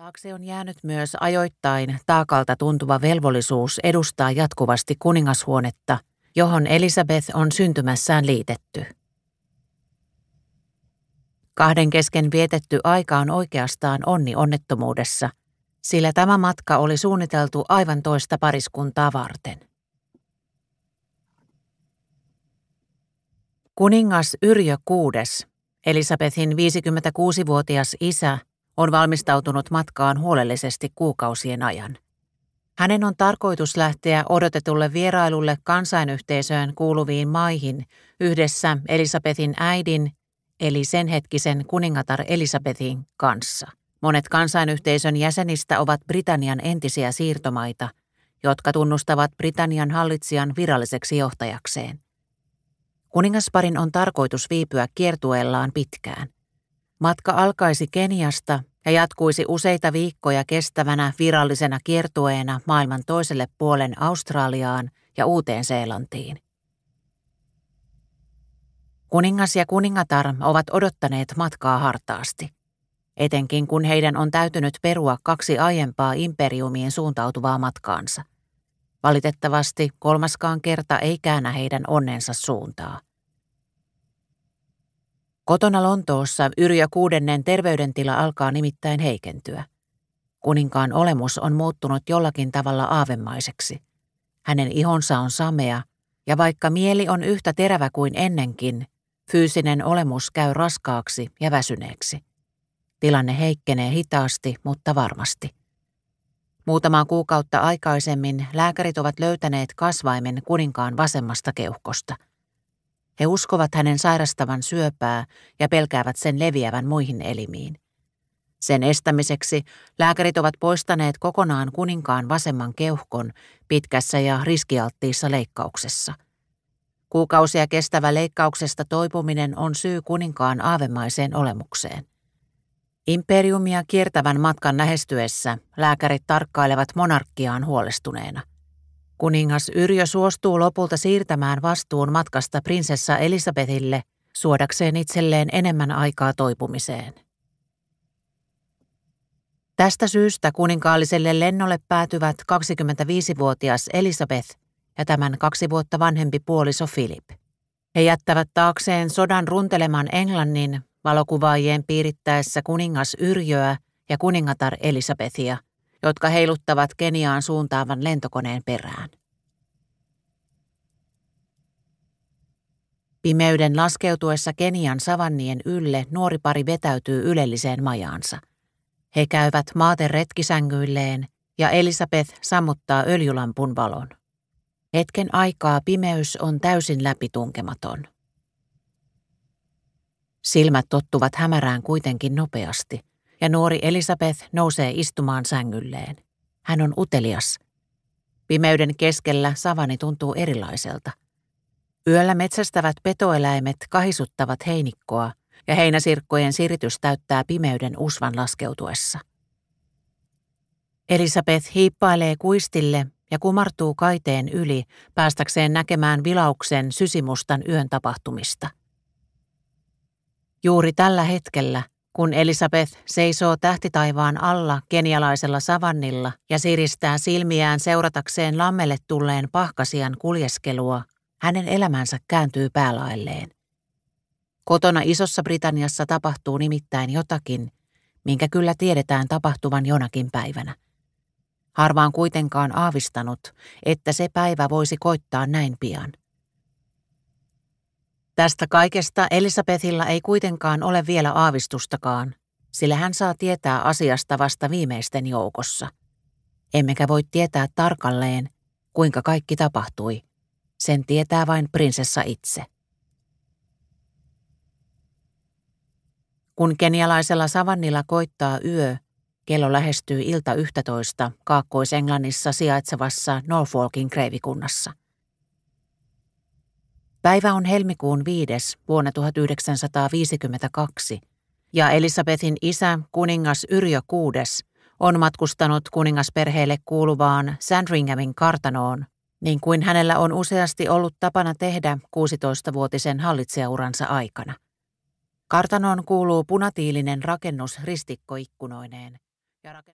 Taakse on jäänyt myös ajoittain taakalta tuntuva velvollisuus edustaa jatkuvasti kuningashuonetta, johon Elisabeth on syntymässään liitetty. Kahden kesken vietetty aika on oikeastaan onni onnettomuudessa, sillä tämä matka oli suunniteltu aivan toista pariskuntaa varten. Kuningas Yrjö VI, Elisabethin 56-vuotias isä, on valmistautunut matkaan huolellisesti kuukausien ajan. Hänen on tarkoitus lähteä odotetulle vierailulle kansainyhteisöön kuuluviin maihin yhdessä Elisabethin äidin, eli sen hetkisen kuningatar Elisabethin kanssa. Monet kansainyhteisön jäsenistä ovat Britannian entisiä siirtomaita, jotka tunnustavat Britannian hallitsijan viralliseksi johtajakseen. Kuningasparin on tarkoitus viipyä kiertueellaan pitkään. Matka alkaisi Keniasta ja jatkuisi useita viikkoja kestävänä virallisena kiertueena maailman toiselle puolen Australiaan ja Uuteen-Seelantiin. Kuningas ja kuningatar ovat odottaneet matkaa hartaasti, etenkin kun heidän on täytynyt perua 2 aiempaa imperiumiin suuntautuvaa matkaansa. Valitettavasti kolmaskaan kerta ei käännä heidän onnensa suuntaa. Kotona Lontoossa Yrjö VI terveydentila alkaa nimittäin heikentyä. Kuninkaan olemus on muuttunut jollakin tavalla aavemaiseksi. Hänen ihonsa on samea, ja vaikka mieli on yhtä terävä kuin ennenkin, fyysinen olemus käy raskaaksi ja väsyneeksi. Tilanne heikkenee hitaasti, mutta varmasti. Muutamaa kuukautta aikaisemmin lääkärit ovat löytäneet kasvaimen kuninkaan vasemmasta keuhkosta. He uskovat hänen sairastavan syöpää ja pelkäävät sen leviävän muihin elimiin. Sen estämiseksi lääkärit ovat poistaneet kokonaan kuninkaan vasemman keuhkon pitkässä ja riskialttiissa leikkauksessa. Kuukausia kestävä leikkauksesta toipuminen on syy kuninkaan aavemaiseen olemukseen. Imperiumia kiertävän matkan lähestyessä lääkärit tarkkailevat monarkkiaan huolestuneena. Kuningas Yrjö suostuu lopulta siirtämään vastuun matkasta prinsessa Elisabethille suodakseen itselleen enemmän aikaa toipumiseen. Tästä syystä kuninkaalliselle lennolle päätyvät 25-vuotias Elisabeth ja tämän 2 vuotta vanhempi puoliso Philip. He jättävät taakseen sodan runteleman Englannin valokuvaajien piirittäessä kuningas Yrjöä ja kuningatar Elisabethia, jotka heiluttavat Keniaan suuntaavan lentokoneen perään. Pimeyden laskeutuessa Kenian savannien ylle nuori pari vetäytyy ylelliseen majaansa. He käyvät maaten retkisängyilleen ja Elisabeth sammuttaa öljylampun valon. Hetken aikaa pimeys on täysin läpitunkematon. Silmät tottuvat hämärään kuitenkin nopeasti, ja nuori Elisabeth nousee istumaan sängylleen. Hän on utelias. Pimeyden keskellä savanni tuntuu erilaiselta. Yöllä metsästävät petoeläimet kahisuttavat heinikkoa, ja heinäsirkkojen siritys täyttää pimeyden usvan laskeutuessa. Elisabeth hiippailee kuistille ja kumartuu kaiteen yli päästäkseen näkemään vilauksen sysimustan yön tapahtumista. Juuri tällä hetkellä, kun Elisabeth seisoo tähtitaivaan alla kenialaisella savannilla ja siristää silmiään seuratakseen lammelle tulleen pahkasian kuljeskelua, hänen elämänsä kääntyy päälaelleen. Kotona Isossa Britanniassa tapahtuu nimittäin jotakin, minkä kyllä tiedetään tapahtuvan jonakin päivänä. Harva on kuitenkaan aavistanut, että se päivä voisi koittaa näin pian. Tästä kaikesta Elisabethilla ei kuitenkaan ole vielä aavistustakaan, sillä hän saa tietää asiasta vasta viimeisten joukossa. Emmekä voi tietää tarkalleen, kuinka kaikki tapahtui. Sen tietää vain prinsessa itse. Kun kenialaisella savannilla koittaa yö, kello lähestyy ilta 11 Kaakkois-Englannissa sijaitsevassa Norfolkin kreivikunnassa. Päivä on helmikuun 5. vuonna 1952, ja Elisabethin isä, kuningas Yrjö VI, on matkustanut kuningasperheelle kuuluvaan Sandringhamin kartanoon, niin kuin hänellä on useasti ollut tapana tehdä 16-vuotisen hallitsijauransa aikana. Kartanoon kuuluu punatiilinen rakennus ristikkoikkunoineen.